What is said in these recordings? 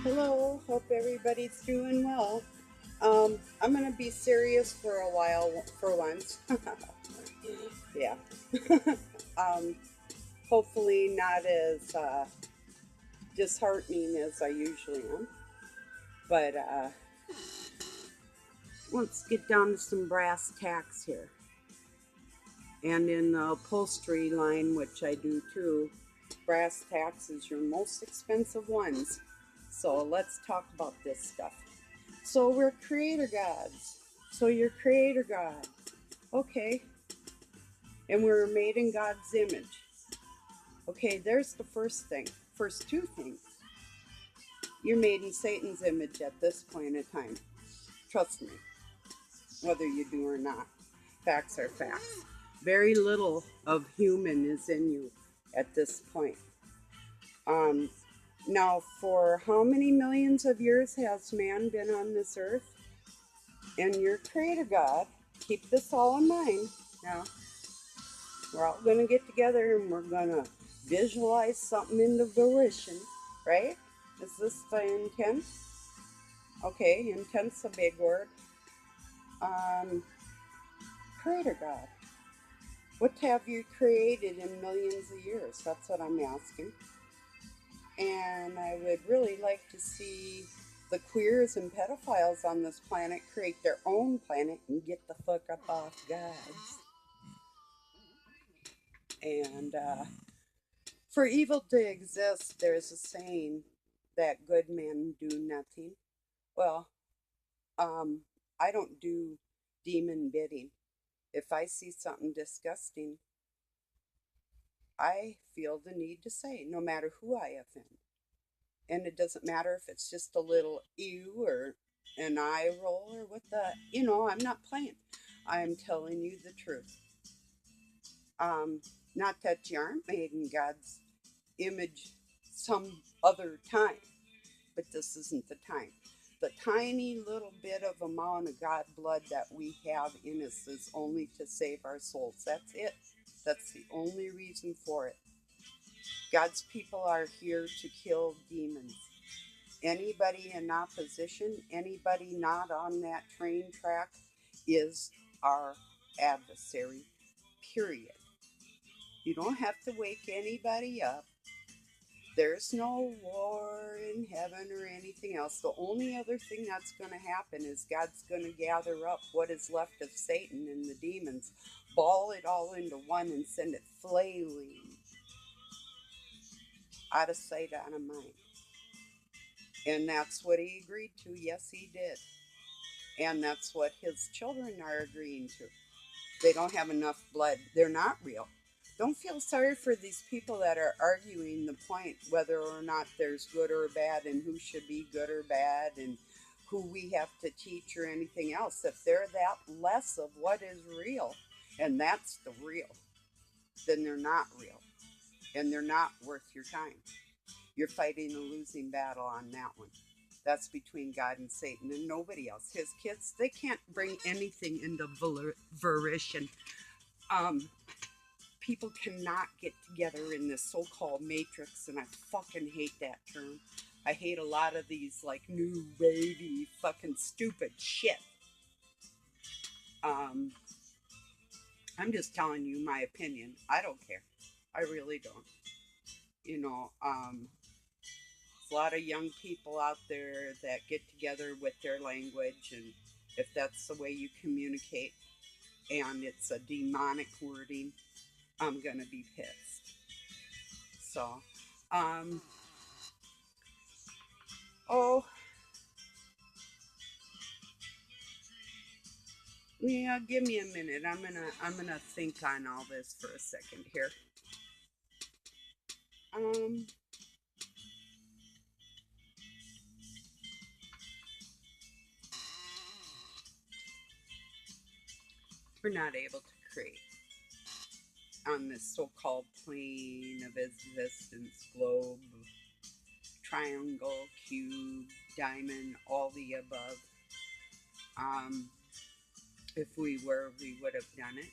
Hello, hope everybody's doing well. I'm going to be serious for a while for once. Yeah. um, Hopefully, not as disheartening as I usually am. But let's get down to some brass tacks here. And in the upholstery line, which I do too, brass tacks is your most expensive ones. So let's talk about this stuff. So we're creator gods. So you're creator god. Okay. And we're made in God's image. Okay, there's the first thing. First two things. You're made in Satan's image at this point in time. Trust me, whether you do or not. Facts are facts. Very little of human is in you at this point. Um, Now, for how many millions of years has man been on this earth? And your creator God, keep this all in mind. Now, we're all going to get together and we're going to visualize something into fruition, right? Is this the intent? Okay, intent's a big word. Um, Creator God, what have you created in millions of years? That's what I'm asking. And I would really like to see the queers and pedophiles on this planet create their own planet and get the fuck up off God's. And for evil to exist, there's a saying that good men do nothing. Well, um, I don't do demon bidding. If I see something disgusting, I feel the need to say, no matter who I offend. And it doesn't matter if it's just a little ew or an eye roll or what I'm not playing. I'm telling you the truth. Um, Not that you aren't made in God's image some other time, but this isn't the time. The tiny little bit of amount of God blood that we have in us is only to save our souls. That's it. That's the only reason for it. God's people are here to kill demons. Anybody in opposition, anybody not on that train track is our adversary, period. You don't have to wake anybody up. There's no war in heaven or anything else. The only other thing that's going to happen is God's going to gather up what is left of Satan and the demons, ball it all into one, and send it flailing out of sight, out of mind. And that's what he agreed to. Yes, he did. And that's what his children are agreeing to. They don't have enough blood. They're not real. Don't feel sorry for these people that are arguing the point whether or not there's good or bad and who should be good or bad and who we have to teach or anything else. If they're that less of what is real, and that's the real, then they're not real and they're not worth your time. You're fighting a losing battle on that one. That's between God and Satan and nobody else. His kids, they can't bring anything into volition. Um, People cannot get together in this so-called matrix, and I fucking hate that term. I hate a lot of these like new wavy fucking stupid shit. um I'm just telling you my opinion. I don't care. I really don't. you know um there's a lot of young people out there that get together with their language, and if that's the way you communicate and it's a demonic wording, I'm gonna be pissed. So um oh, yeah, give me a minute. I'm gonna think on all this for a second here. Um, we're not able to create on this so-called plane of existence, globe, triangle, cube, diamond, all the above. Um, if we were, we would have done it.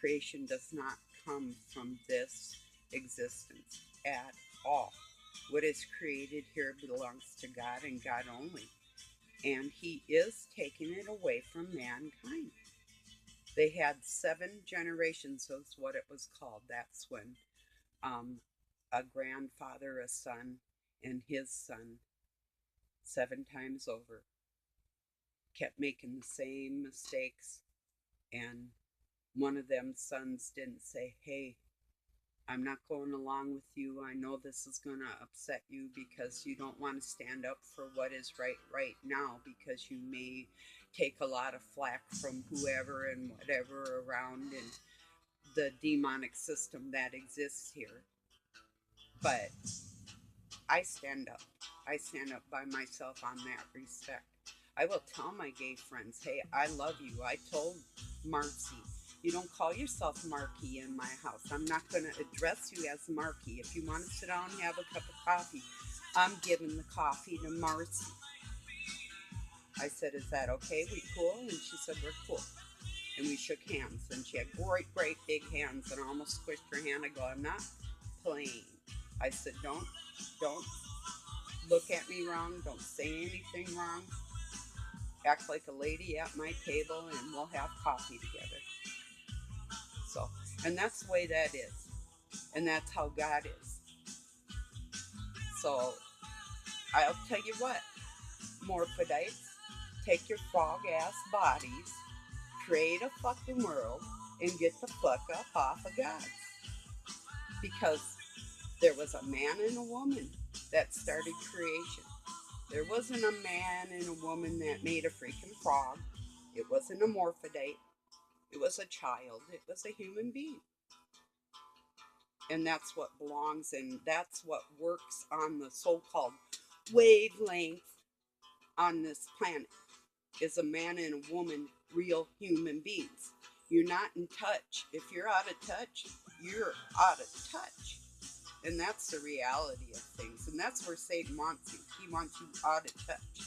Creation does not come from this existence at all. What is created here belongs to God and God only. And He is taking it away from mankind. They had 7 generations, was what it was called. That's when um, a grandfather, a son, and his son, 7 times over, kept making the same mistakes. And one of them sons didn't say, hey, I'm not going along with you. I know this is going to upset you because you don't want to stand up for what is right now because you may take a lot of flack from whoever and whatever around in the demonic system that exists here. But I stand up. I stand up by myself on that respect. I will tell my gay friends, hey, I love you. I told Marcy, you don't call yourself Marky in my house. I'm not going to address you as Marky. If you want to sit down and have a cup of coffee, I'm giving the coffee to Marcy. I said, is that okay? We cool? And she said, we're cool. And we shook hands. And she had great big hands. And I almost squished her hand. I go, I'm not playing. I said, don't look at me wrong. Don't say anything wrong. Act like a lady at my table and we'll have coffee together. So, and that's the way that is. And that's how God is. So, I'll tell you what, Morphodites, take your frog ass bodies, create a fucking world, and get the fuck up off of God. Because there was a man and a woman that started creation. There wasn't a man and a woman that made a freaking frog. It wasn't a morphodite. It was a child. It was a human being. And that's what belongs and that's what works on the so-called wavelength on this planet is a man and a woman, real human beings. You're not in touch. If you're out of touch, you're out of touch. And that's the reality of things. And that's where Satan wants you. He wants you out of touch.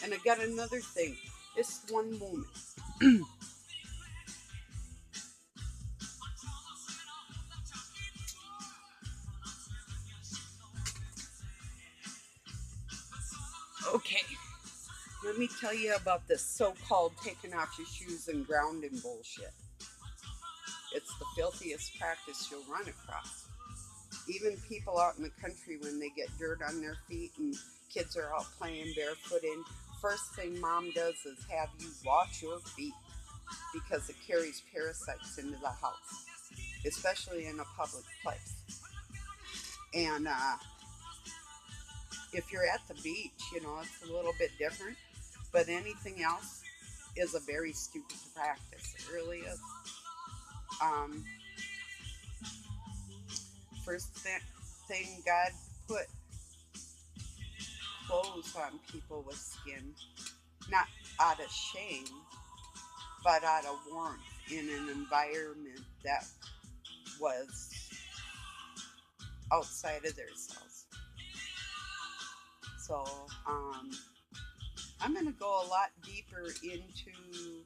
And I got another thing. Just one moment. Okay. Let me tell you about this so-called taking off your shoes and grounding bullshit. It's the filthiest practice you'll run across. Even people out in the country, when they get dirt on their feet and kids are out playing barefooted, first thing mom does is have you wash your feet because it carries parasites into the house, especially in a public place. And if you're at the beach, it's a little bit different, but anything else is a very stupid practice. It really is. Um, first thing, God put clothes on people with skin, not out of shame, but out of warmth in an environment that was outside of their cells. So I'm going to go a lot deeper into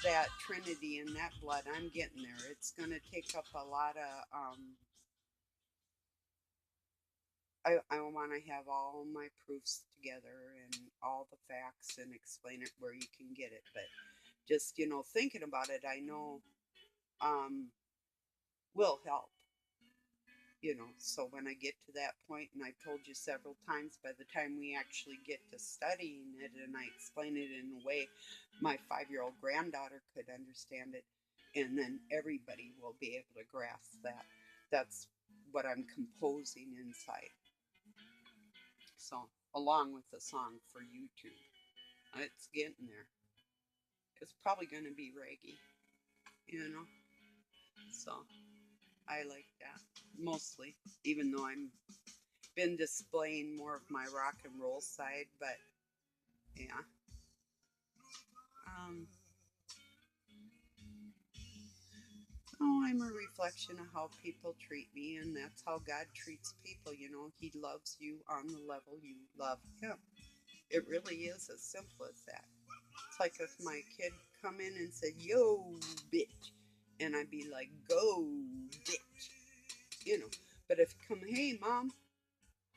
that Trinity and that blood. I'm getting there. It's going to take up a lot of I want to have all my proofs together and all the facts and explain it where you can get it. But just, thinking about it, I know will help. So when I get to that point, and I've told you several times, by the time we actually get to studying it and I explain it in a way my 5-year-old granddaughter could understand it, and then everybody will be able to grasp that. That's what I'm composing inside. So, along with the song for YouTube, it's getting there. It's probably going to be reggae, you know? So, I like that mostly, even though I'm been displaying more of my rock and roll side, but yeah. Um, oh, I'm a reflection of how people treat me, and that's how God treats people. He loves you on the level you love Him. It really is as simple as that. It's like if my kid come in and said, "Yo, bitch," and I'd be like, "Go, bitch," But if you come, "Hey, mom,"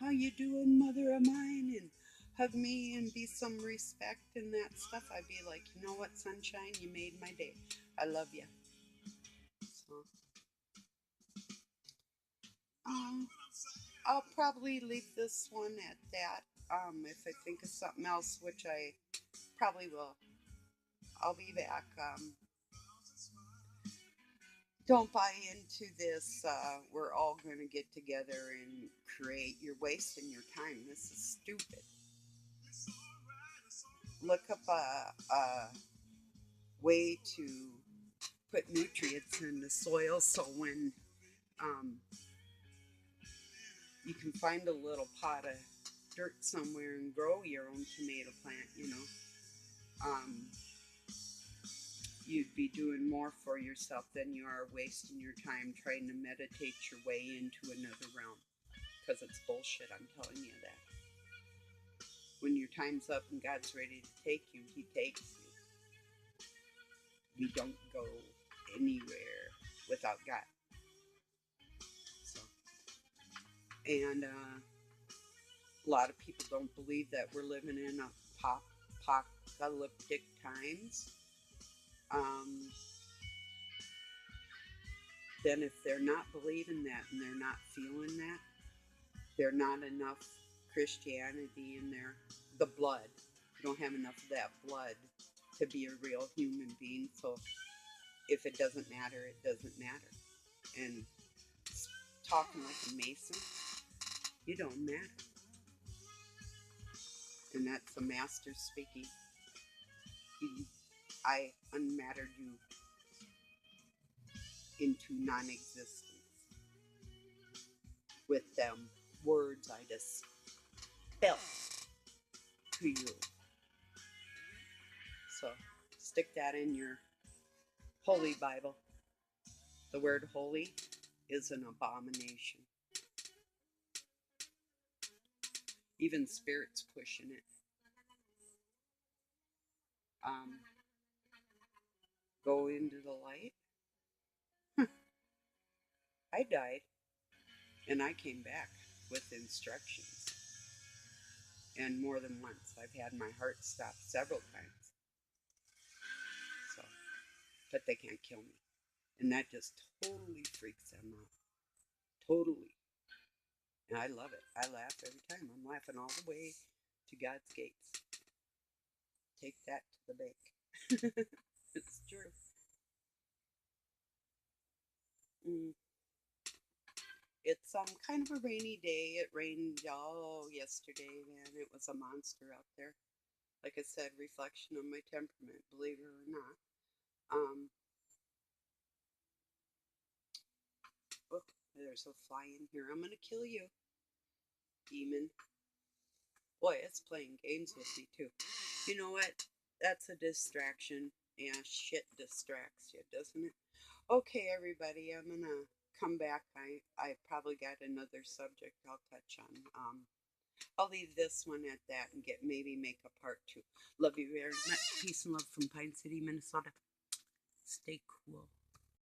how you doing, mother of mine, and hug me and be some respect and that stuff, I'd be like, you know what, sunshine, you made my day. I love you. So, um, I'll probably leave this one at that. If I think of something else, which I probably will, I'll be back. Don't buy into this. We're all going to get together and create. You're wasting your time. This is stupid. Look up a way to put nutrients in the soil so when um, you can find a little pot of dirt somewhere and grow your own tomato plant, you'd be doing more for yourself than you are wasting your time trying to meditate your way into another realm. Because it's bullshit, I'm telling you that. When your time's up and God's ready to take you, He takes you. You don't go anywhere without God. So, and a lot of people don't believe that we're living in apocalyptic times. Then if they're not believing that and they're not feeling that, they're not enough Christianity in there. The blood. You don't have enough of that blood to be a real human being. So if it doesn't matter, it doesn't matter. And talking like a Mason, you don't matter. And that's the master speaking. I unmattered you into non-existence with them words I just spelled to you. So stick that in your Holy Bible. The word holy is an abomination. Even spirits pushing it. Go into the light. I died and I came back with instructions. And more than once, I've had my heart stopped several times. So, but they can't kill me. And that just totally freaks them out. Totally. And I love it. I laugh every time. I'm laughing all the way to God's gates. Take that to the bank. It's true. Mm. It's kind of a rainy day. It rained yesterday, man. It was a monster out there. Like I said, reflection of my temperament, believe it or not. Um, oh, there's a fly in here. I'm gonna kill you, demon. Boy, it's playing games with me too. You know what? That's a distraction. Yeah, shit distracts you, doesn't it? Okay, everybody, I'm gonna come back. I probably got another subject I'll touch on. I'll leave this one at that and maybe make a part two. Love you very much. Peace and love from Pine City, Minnesota. Stay cool.